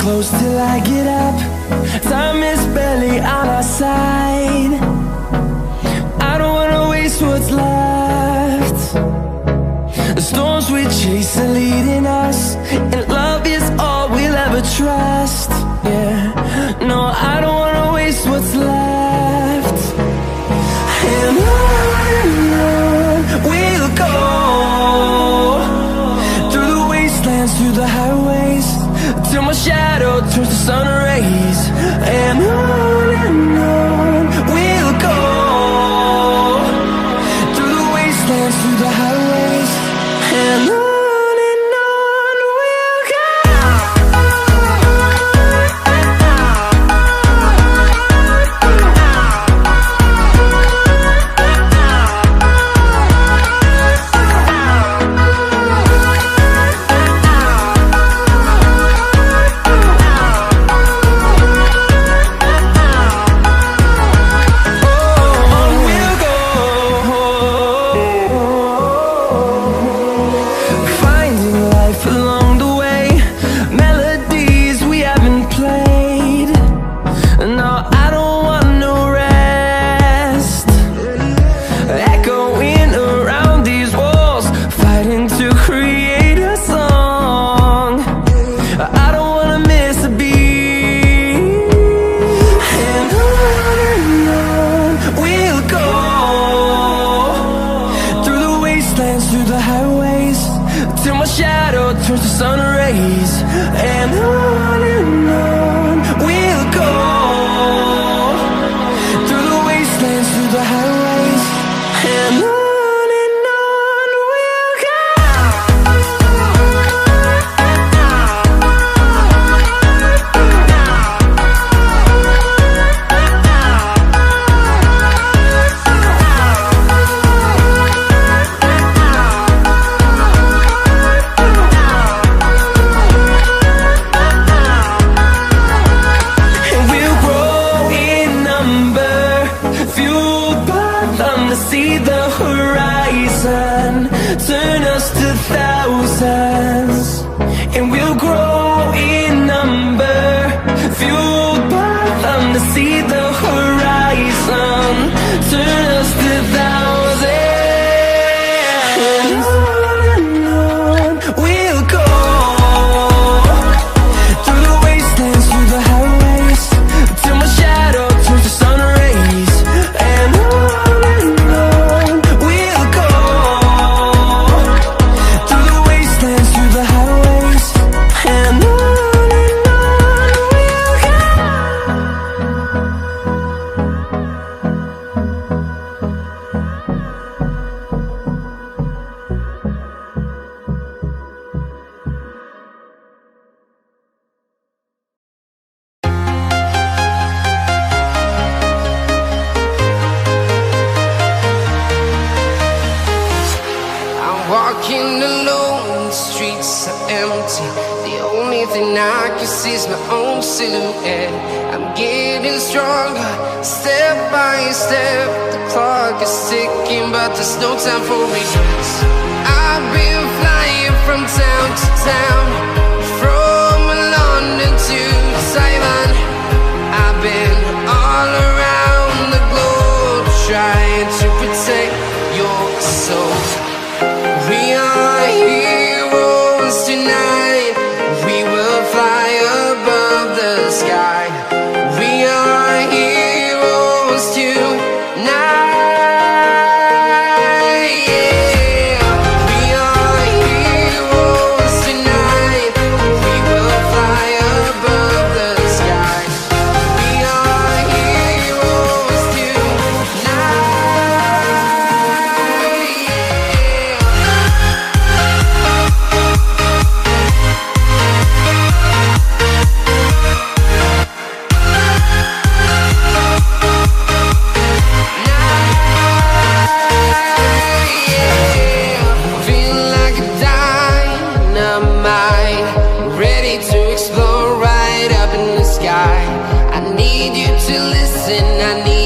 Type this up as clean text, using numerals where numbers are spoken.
close till I get up. Time is barely on our side. I don't wanna waste what's left. The storms we chase are leading us, and love is all we'll ever trust. Yeah, no, I don't wanna waste what's left. And on we'll go, through the wastelands, through the highways, till my shadow turns to sun rays. And on we'll go, through the wastelands, through the highways, and on we'll go. Through the highways, till my shadow turns to sun rays. And on we'll go, through the wastelands, through the highways, and on we'll go. See the horizon turn us to thousands, and we'll grow in number, fueled by them. To see the horizon turn us to thousands, and on we'll go, through the wastelands, through the highways, till my shadow turns to sun rays. And walking alone, the streets are empty. The only thing I can see is my own silhouette. I'm getting stronger, step by step. The clock is ticking, but there's no time for regrets. I've been flying from town to town, from London to Taiwan. I've been all around the globe, trying to protect your soul. We are heroes tonight. We will fly above the sky. We are heroes tonight. Yeah. We are heroes tonight. We will fly above the sky. We are heroes tonight. I need you to listen, I need